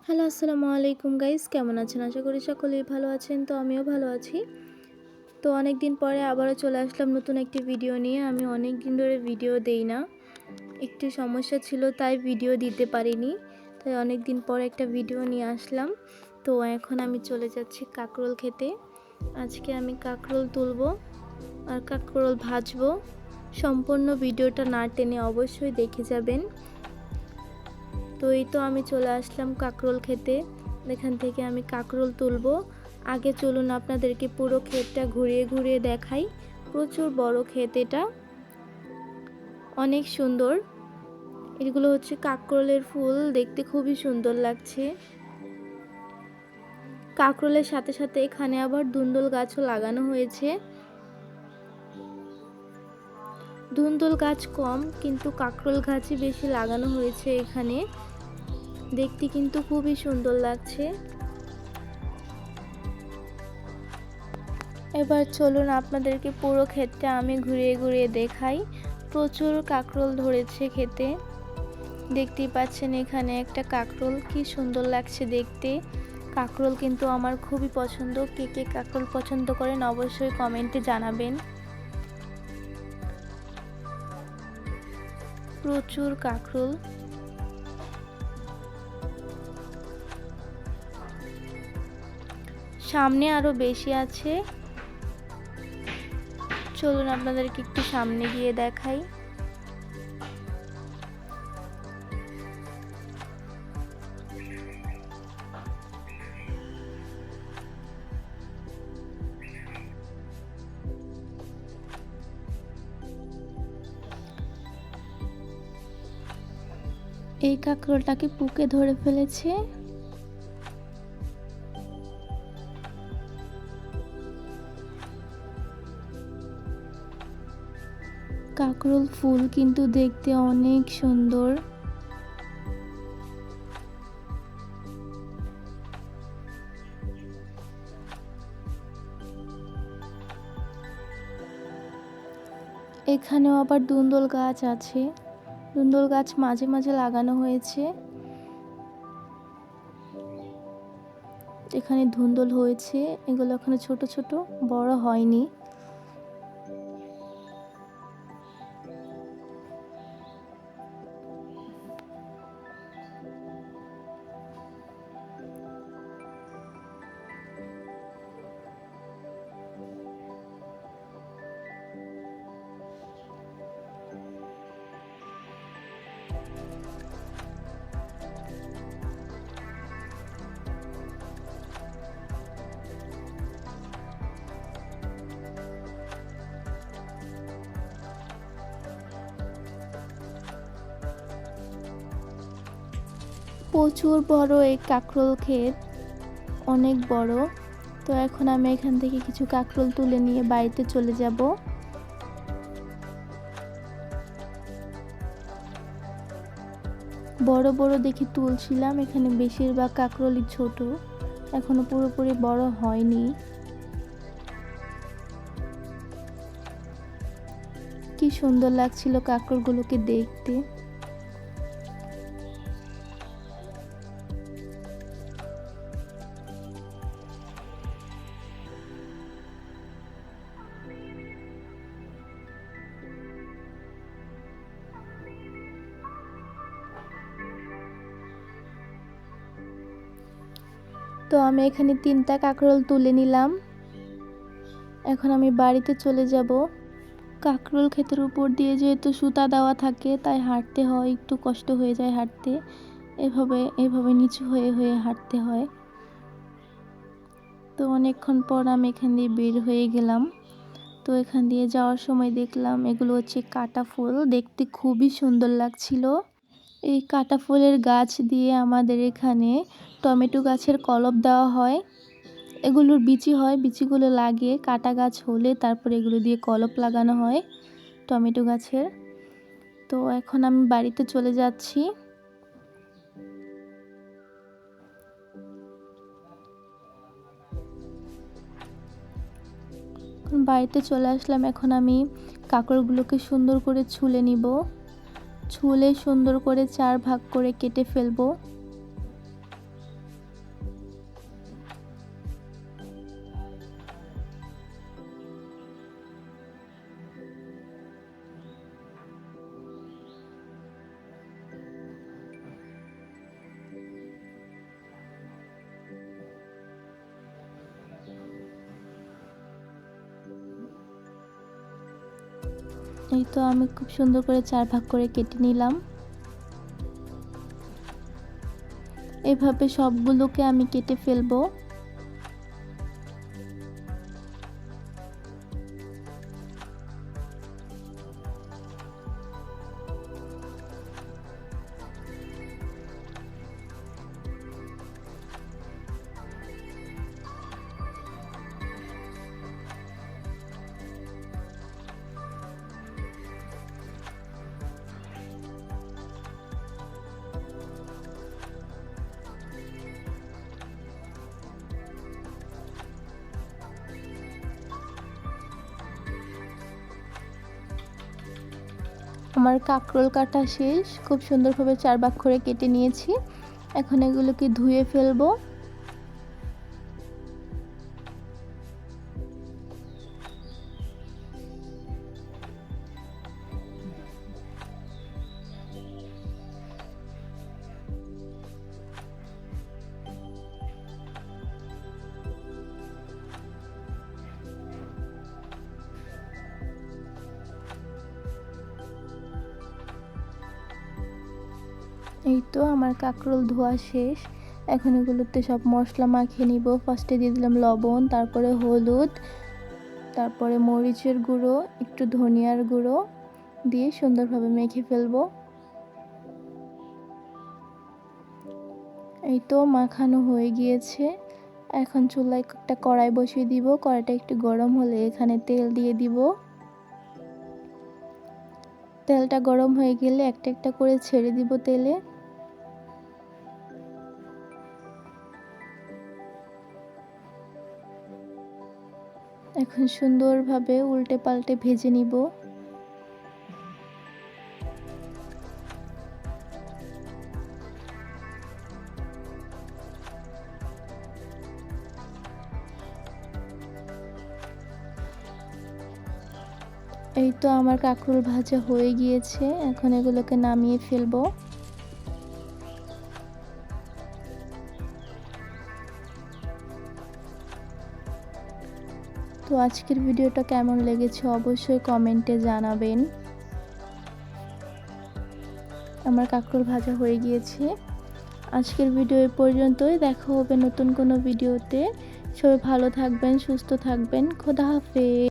Hello, আসসালামু আলাইকুম guys, কেমন আছেন? আশা করি সকলেই ভালো আছেন। তো আমিও ভালো আছি। তো অনেক দিন পরে আবারও চলে আসলাম নতুন একটি ভিডিও নিয়ে। আমি অনেক দিন ধরে ভিডিও দেই না, একটু সমস্যা ছিল তাই ভিডিও দিতে পারিনি। তাই অনেক দিন পরে একটা ভিডিও নিয়ে আসলাম। তো এখন আমি চলে যাচ্ছি কাঁকরোল খেতে। আজকে আমি কাঁকরোল তুলবো আর কাঁকরোল ভাজবো। সম্পূর্ণ ভিডিওটা না টেনে অবশ্যই দেখে যাবেন। তো এই তো আমি চলে আসলাম কাঁকরোল খেতে। এখান থেকে আমি কাঁকরোল তুলবো। আগে চলুন আপনাদেরকে পুরো ক্ষেতটা ঘুরিয়ে ঘুরিয়ে দেখাই। প্রচুর বড় ক্ষেত, এটা অনেক সুন্দর। এগুলো হচ্ছে কাঁকরোলের ফুল, দেখতে খুবই সুন্দর লাগছে। কাঁকরোলের সাথে সাথে এখানে আবার ধুন্দুল গাছও লাগানো হয়েছে। ধুন্দুল গাছ কম, কিন্তু কাঁকরোল গাছই বেশি লাগানো হয়েছে এখানে। দেখতে কিন্তু খুবই সুন্দর লাগছে। এবার চলুন আপনাদেরকে পুরো ক্ষেতটা আমি ঘুরিয়ে ঘুরিয়ে দেখাই। প্রচুর কাঁকরোল ধরেছে খেতে, দেখতেই পাচ্ছেন। এখানে একটা কাঁকরোল, কি সুন্দর লাগছে দেখতে। কাঁকরোল কিন্তু আমার খুবই পছন্দ। কে কে কাঁকরোল পছন্দ করেন অবশ্যই কমেন্টে জানাবেন। প্রচুর কাঁকরোল। সামনে আরো বেশি আছে। চলুন আপনাদেরকে একটু সামনে গিয়ে দেখাই। এই কাঁকরোলটাকে পুকে ধরে ফেলেছে। কাঁকরোল ফুল কিন্তু দেখতে অনেক সুন্দর। এখানেও আবার ধুন্দুল গাছ আছে। ধুন্দুল গাছ মাঝে মাঝে লাগানো হয়েছে। এখানে ধুন্দুল হয়েছে, এগুলো এখানে ছোট ছোট, বড় হয়নি। প্রচুর বড় এই কাঁকরোল ক্ষেত, অনেক বড়। তো এখন আমি এখান থেকে কিছু কাঁকরোল তুলে নিয়ে বাড়িতে চলে যাব। বড় বড় দেখে তুলছিলাম, এখানে বেশিরভাগ কাঁকরোলই ছোট, এখনো পুরোপুরি বড় হয়নি। কি সুন্দর লাগছিল কাঁকরোলগুলোকে দেখতে। তো আমি এখানে 3টা কাঁকরোল তুলে নিলাম। এখন আমি বাড়িতে চলে যাব। কাঁকরোল ক্ষেতের উপর দিয়ে যেহেতু সুতা দেওয়া থাকে, তাই হাঁটতে হয়, একটু কষ্ট হয়ে যায় হাঁটতে। এভাবে এভাবে নিচু হয়ে হয়ে হাঁটতে হয়। তো অনেকক্ষণ পর আমি এখান দিয়ে বের হয়ে গেলাম। তো এখান দিয়ে যাওয়ার সময় দেখলাম এগুলো হচ্ছে কাটা ফুল, দেখতে খুবই সুন্দর লাগছিল। এই কাটা ফুলের গাছ দিয়ে আমাদের এখানে টমেটো গাছের কলপ দেওয়া হয়। এগুলোর বিচি হয়, বিচিগুলো লাগে কাটা গাছ হলে, তারপরে এগুলো দিয়ে কলপ লাগানো হয় টমেটো গাছের। তো এখন আমি বাড়িতে চলে যাচ্ছি। বাড়িতে চলে আসলাম। এখন আমি কাঁকরোলগুলোকে সুন্দর করে ছুলে নিব। ছুলে সুন্দর করে 4 ভাগ করে কেটে ফেলবো। এই তো আমি খুব সুন্দর করে 4 ভাগ করে কেটে নিলাম। এভাবে সবগুলোকে আমি কেটে ফেলবো। আমার কাঁকরোল কাটা শেষ, খুব সুন্দরভাবে 4 ভাগ করে কেটে নিয়েছি। এখন এগুলোকে ধুয়ে ফেলবো। এই তো আমার কাঁকরোল ধোয়া শেষ। এখন এগুলোতে সব মশলা মাখিয়ে নিব। ফার্স্টে দিয়ে দিলাম লবণ, তারপরে হলুদ, তারপরে মরিচের গুঁড়ো, একটু ধনিয়ার গুঁড়ো দিয়ে সুন্দরভাবে মেখে ফেলবো। এই তো মাখানো হয়ে গিয়েছে। এখন চুলায় একটা কড়াই বসিয়ে দিব। কড়াইটা একটু গরম হলে এখানে তেল দিয়ে দিব। তেলটা গরম হয়ে গেলে একটা একটা করে ছেড়ে দিব তেলে। এখন সুন্দরভাবে উল্টে পাল্টে ভেজে নিব। এই তো আমার কাঁকরোল ভাজা হয়ে গিয়েছে। এখন এগুলোকে নামিয়ে ফেলবো। তো আজকের ভিডিওটা কেমন লেগেছে অবশ্যই কমেন্টে জানাবেন। আমার কাঁকরোল ভাজা হয়ে গিয়েছে। আজকের ভিডিও এই পর্যন্তই। দেখা হবে নতুন কোনো ভিডিওতে। সবাই ভালো থাকবেন, সুস্থ থাকবেন। খোদা হাফেজ।